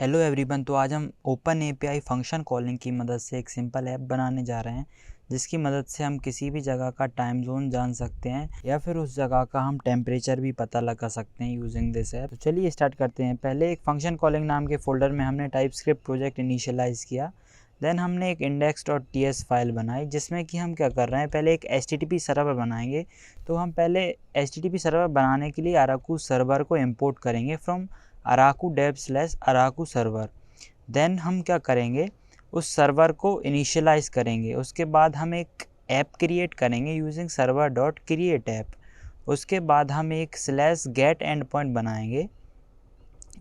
Hello everyone. तो आज हम ओपन एपीआई फंक्शन कॉलिंग की मदद से एक सिंपल ऐप बनाने जा रहे हैं, जिसकी मदद से हम किसी भी जगह का टाइम जोन जान सकते हैं या फिर उस जगह का हम टेम्परेचर भी पता लगा सकते हैं यूजिंग दिस ऐप। तो चलिए स्टार्ट करते हैं। पहले एक फंक्शन कॉलिंग नाम के फोल्डर में हमने टाइपस्क्रिप्ट प्रोजेक्ट इनिशियलाइज़ किया। देन हमने एक index.ts फाइल बनाई, जिसमें कि हम क्या कर रहे हैं, पहले एक HTTP सर्वर बनाएंगे। तो हम पहले HTTP सर्वर बनाने के लिए Araku सर्वर को इंपोर्ट करेंगे from Araku dev/Araku server. Then हम क्या करेंगे, उस सर्वर को इनिशियलाइज़ करेंगे। उसके बाद हम एक ऐप क्रिएट करेंगे using server dot create app. उसके बाद हम एक /get एंड पॉइंट बनाएंगे।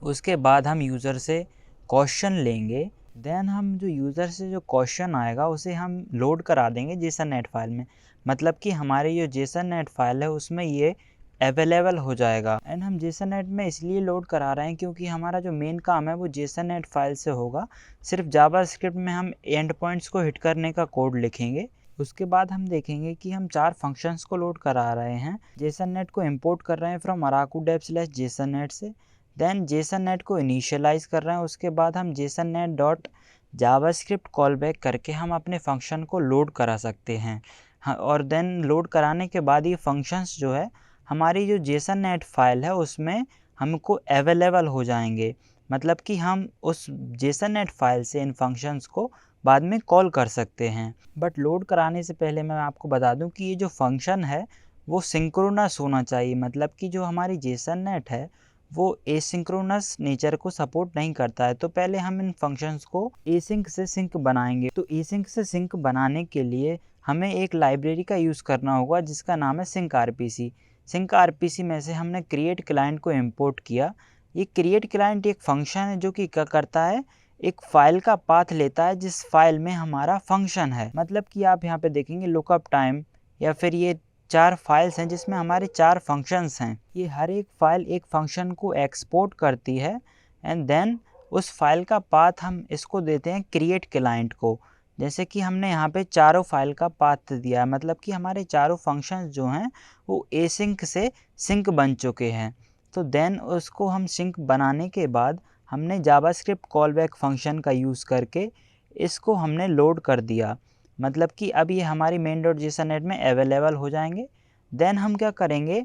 उसके बाद हम यूज़र से क्वेश्चन लेंगे। देन हम जो यूज़र से जो क्वेश्चन आएगा उसे हम लोड करा देंगे जेसननेट फाइल में। मतलब कि हमारी जो जेसननेट फाइल है उसमें ये अवेलेबल हो जाएगा। एंड हम जेसननेट में इसलिए लोड करा रहे हैं क्योंकि हमारा जो मेन काम है वो जेसननेट फाइल से होगा। सिर्फ जावास्क्रिप्ट में हम एंड पॉइंट्स को हिट करने का कोड लिखेंगे। उसके बाद हम देखेंगे कि हम 4 फंक्शंस को लोड करा रहे हैं। जेसननेट को इंपोर्ट कर रहे हैं फ्रॉम Araku dev/JSONNet से। देन जेसननेट को इनिशियलाइज़ कर रहे हैं। उसके बाद हम जेसननेट डॉट जावास्क्रिप्ट कॉल बैक करके हम अपने फंक्शन को लोड करा सकते हैं। हाँ, और देन लोड कराने के बाद ये फंक्शंस जो है हमारी जो जेसननेट फाइल है उसमें हमको अवेलेबल हो जाएंगे। मतलब कि हम उस जेसननेट फाइल से इन फंक्शंस को बाद में कॉल कर सकते हैं। बट लोड कराने से पहले मैं आपको बता दूं कि ये जो फंक्शन है वो सिंक्रोनस होना चाहिए। मतलब कि जो हमारी जेसननेट है वो एसिंक्रोनस नेचर को सपोर्ट नहीं करता है। तो पहले हम इन फंक्शंस को एसिंक से सिंक बनाएंगे। तो एसिंक से सिंक बनाने के लिए हमें एक लाइब्रेरी का यूज़ करना होगा जिसका नाम है सिंक आरपीसी। सिंक आरपीसी में से हमने क्रिएट क्लाइंट को इंपोर्ट किया। ये क्रिएट क्लाइंट एक फंक्शन है जो कि क्या करता है, एक फाइल का पाथ लेता है जिस फाइल में हमारा फंक्शन है। मतलब कि आप यहाँ पे देखेंगे लुकअप टाइम या फिर ये 4 फाइल्स हैं जिसमें हमारे 4 फंक्शंस हैं। ये हर एक फाइल एक फंक्शन को एक्सपोर्ट करती है एंड देन उस फाइल का पाथ हम इसको देते हैं क्रिएट क्लाइंट को। जैसे कि हमने यहाँ पे चारों फाइल का पाथ दिया है, मतलब कि हमारे चारों फंक्शंस जो हैं वो एसिंक से सिंक बन चुके हैं। तो देन उसको हम सिंक बनाने के बाद हमने जावास्क्रिप्ट कॉलबैक फंक्शन का यूज़ करके इसको हमने लोड कर दिया। मतलब कि अब ये हमारी main.jsonnet में अवेलेबल हो जाएंगे। देन हम क्या करेंगे,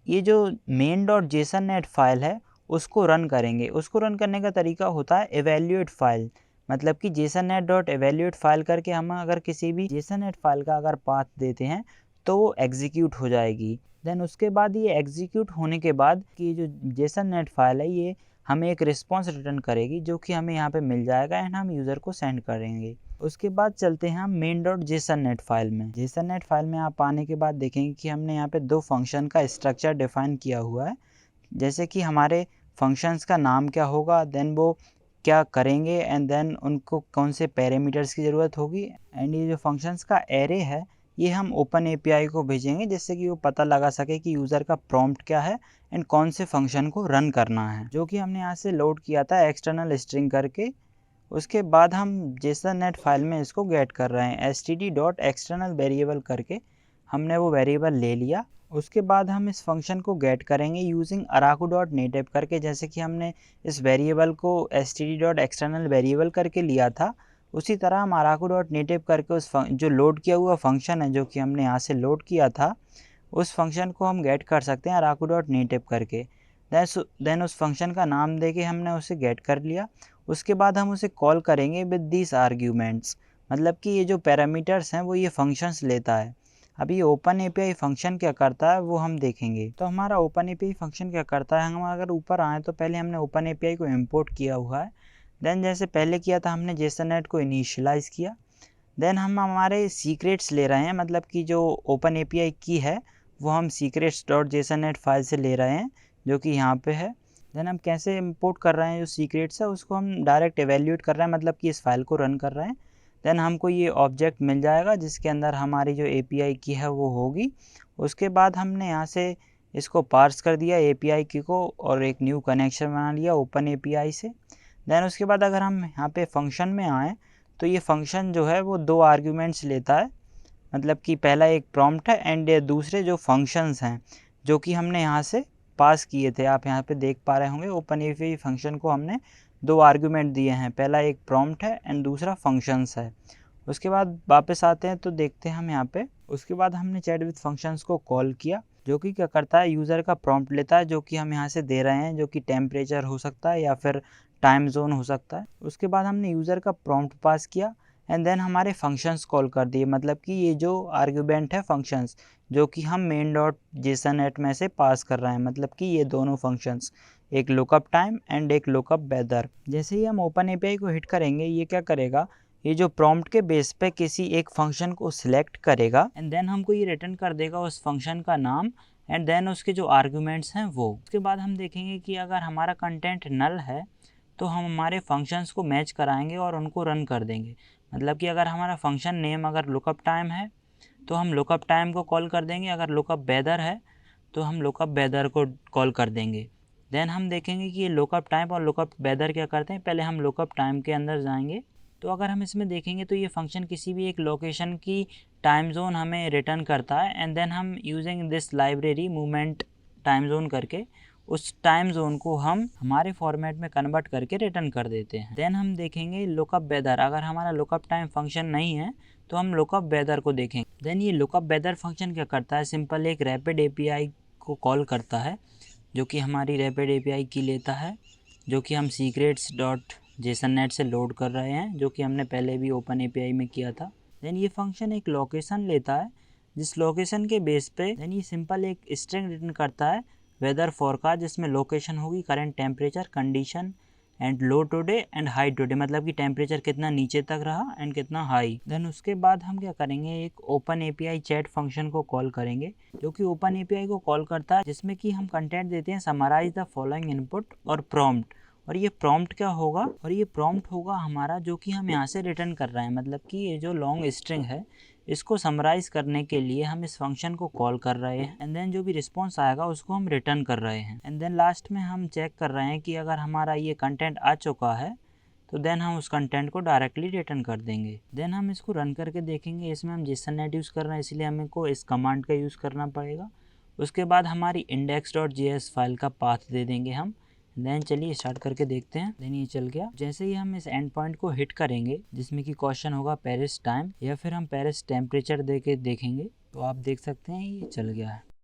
ये जो main.jsonnet फाइल है उसको रन करेंगे। उसको रन करने का तरीका होता है evaluate फाइल। मतलब कि jsonnet.evaluate फाइल करके हम अगर किसी भी jsonnet फाइल का अगर पाथ देते हैं तो वो एग्जीक्यूट हो जाएगी। देन उसके बाद ये एग्जीक्यूट होने के बाद कि जो jsonnet फाइल है ये हमें एक रिस्पॉन्स रिटर्न करेगी जो कि हमें यहाँ पे मिल जाएगा एंड हम यूज़र को सेंड करेंगे। उसके बाद चलते हैं हम main.jsonnet फाइल में। jsonnet फाइल में आप आने के बाद देखेंगे कि हमने यहाँ पे 2 फंक्शन का स्ट्रक्चर डिफाइन किया हुआ है। जैसे कि हमारे फंक्शंस का नाम क्या होगा, देन वो क्या करेंगे एंड देन उनको कौन से पैरामीटर्स की ज़रूरत होगी। एंड ये जो फंक्शंस का एरे है ये हम ओपन एपीआई को भेजेंगे जिससे कि वो पता लगा सके कि यूज़र का प्रॉम्प्ट क्या है एंड कौन से फंक्शन को रन करना है, जो कि हमने यहाँ से लोड किया था एक्सटर्नल स्ट्रिंग करके। उसके बाद हम JSONNet फाइल में इसको गेट कर रहे हैं std.external वेरिएबल करके हमने वो वेरिएबल ले लिया। उसके बाद हम इस फंक्शन को गेट करेंगे यूजिंग araku.native करके। जैसे कि हमने इस वेरिएबल को std.external वेरिएबल करके लिया था, उसी तरह हम araku.native करके उस जो लोड किया हुआ फंक्शन है जो कि हमने यहाँ से लोड किया था उस फंक्शन को हम गेट कर सकते हैं araku.native करके। देन उस फंक्शन का नाम देके हमने उसे गेट कर लिया। उसके बाद हम उसे कॉल करेंगे विद दिस आर्ग्यूमेंट्स। मतलब कि ये जो पैरामीटर्स हैं वो ये फंक्शंस लेता है। अभी ये ओपन एपीआई फंक्शन क्या करता है वो हम देखेंगे। तो हमारा ओपन एपीआई फंक्शन क्या करता है, हम अगर ऊपर आएँ तो पहले हमने ओपन एपीआई को इंपोर्ट किया हुआ है। देन जैसे पहले किया था हमने JSONNet को इनिशियलाइज़ किया। देन हम हमारे सीक्रेट्स ले रहे हैं, मतलब कि जो ओपन एपीआई की है वो हम secrets.jsonnet फाइल से ले रहे हैं जो कि यहाँ पे है। देन हम कैसे इंपोर्ट कर रहे हैं, जो सीक्रेट्स है उसको हम डायरेक्ट एवेल्यूएट कर रहे हैं, मतलब कि इस फाइल को रन कर रहे हैं। देन हमको ये ऑब्जेक्ट मिल जाएगा जिसके अंदर हमारी जो एपीआई की है वो होगी। उसके बाद हमने यहाँ से इसको पार्स कर दिया एपीआई की को और एक न्यू कनेक्शन बना लिया ओपन एपीआई से। देन उसके बाद अगर हम यहाँ पे फंक्शन में आएँ तो ये फंक्शन जो है वो 2 आर्ग्यूमेंट्स लेता है। मतलब कि पहला एक प्रॉम्प्ट है एंड दूसरे जो फंक्शंस हैं जो कि हमने यहाँ से पास किए थे। आप यहाँ पे देख पा रहे होंगे ओपन एपीआई फंक्शन को हमने दो आर्गुमेंट दिए हैं, पहला एक प्रॉम्प्ट है एंड दूसरा फंक्शंस है। उसके बाद वापस आते हैं तो देखते हैं हम यहाँ पे, उसके बाद हमने चैट विद फंक्शंस को कॉल किया, जो कि क्या करता है, यूज़र का प्रॉम्प्ट लेता है जो कि हम यहाँ से दे रहे हैं, जो कि टेम्परेचर हो सकता है या फिर टाइम जोन हो सकता है। उसके बाद हमने यूज़र का प्रॉम्प्ट पास किया एंड देन हमारे फंक्शंस कॉल कर दिए, मतलब कि ये जो आर्ग्यूमेंट है फंक्शंस, जो कि हम मेन डॉट जेसननेट में से पास कर रहे हैं, मतलब कि ये दोनों फंक्शंस, एक लुकअप टाइम एंड एक लुकअप वेदर। जैसे ही हम ओपन एपीआई को हिट करेंगे, ये क्या करेगा, ये जो प्रॉम्प्ट के बेस पे किसी एक फंक्शन को सिलेक्ट करेगा एंड देन हमको ये रिटर्न कर देगा उस फंक्शन का नाम एंड देन उसके जो आर्ग्यूमेंट्स हैं वो। उसके बाद हम देखेंगे कि अगर हमारा कंटेंट नल है तो हम हमारे फंक्शंस को मैच कराएंगे और उनको रन कर देंगे। मतलब कि अगर हमारा फंक्शन नेम अगर लुकअप टाइम है तो हम लुकअप टाइम को कॉल कर देंगे, अगर लुकअप वेदर है तो हम लुकअप वेदर को कॉल कर देंगे। देन हम देखेंगे कि ये लुकअप टाइम और लुकअप वेदर क्या करते हैं। पहले हम लुकअप टाइम के अंदर जाएंगे, तो अगर हम इसमें देखेंगे तो ये फंक्शन किसी भी एक लोकेशन की टाइम जोन हमें रिटर्न करता है एंड देन हम using this library movement time zone करके उस टाइम जोन को हम हमारे फॉर्मेट में कन्वर्ट करके रिटर्न कर देते हैं। देन हम देखेंगे लुकअप वेदर, अगर हमारा लुकअप टाइम फंक्शन नहीं है तो हम लुकअप वेदर को देखेंगे। देन ये लुकअप वेदर फंक्शन क्या करता है, सिंपल एक रैपिड एपीआई को कॉल करता है, जो कि हमारी रैपिड एपीआई की लेता है, जो कि हम सीक्रेट्स डॉट जेसननेट से लोड कर रहे हैं, जो कि हमने पहले भी ओपन एपीआई में किया था। देन ये फंक्शन एक लोकेशन लेता है, जिस लोकेशन के बेस पे देन ये सिंपल एक स्ट्रिंग रिटर्न करता है वेदर फोरकास्ट, जिसमें लोकेशन होगी current temperature, condition and low today and high today, मतलब कि टेम्परेचर कितना नीचे तक रहा एंड कितना हाई। देन उसके बाद हम क्या करेंगे, एक ओपन एपीआई चैट फंक्शन को कॉल करेंगे, जो कि ओपन एपीआई को कॉल करता है, जिसमें कि हम कंटेंट देते हैं समराइज द फॉलोइंग इनपुट और प्रॉम्प्ट। और ये प्रॉम्प्ट क्या होगा, और ये प्रॉम्प्ट होगा हमारा जो कि हम यहाँ से रिटर्न कर रहे हैं, मतलब कि ये जो लॉन्ग स्ट्रिंग है इसको समराइज करने के लिए हम इस फंक्शन को कॉल कर रहे हैं एंड देन जो भी रिस्पॉन्स आएगा उसको हम रिटर्न कर रहे हैं। एंड देन लास्ट में हम चेक कर रहे हैं कि अगर हमारा ये कंटेंट आ चुका है तो देन हम उस कंटेंट को डायरेक्टली रिटर्न कर देंगे। देन हम इसको रन करके देखेंगे, इसमें हम जेसननेट यूज़ कर रहे हैं इसलिए हमें को इस कमांड का यूज़ करना पड़ेगा। उसके बाद हमारी index.js फाइल का पाथ दे देंगे हम। देन चलिए स्टार्ट करके देखते हैं। देन ये चल गया। जैसे ही हम इस एंड पॉइंट को हिट करेंगे, जिसमें कि क्वेश्चन होगा पेरिस टाइम या फिर हम पेरिस टेम्परेचर दे के देखेंगे, तो आप देख सकते हैं ये चल गया है।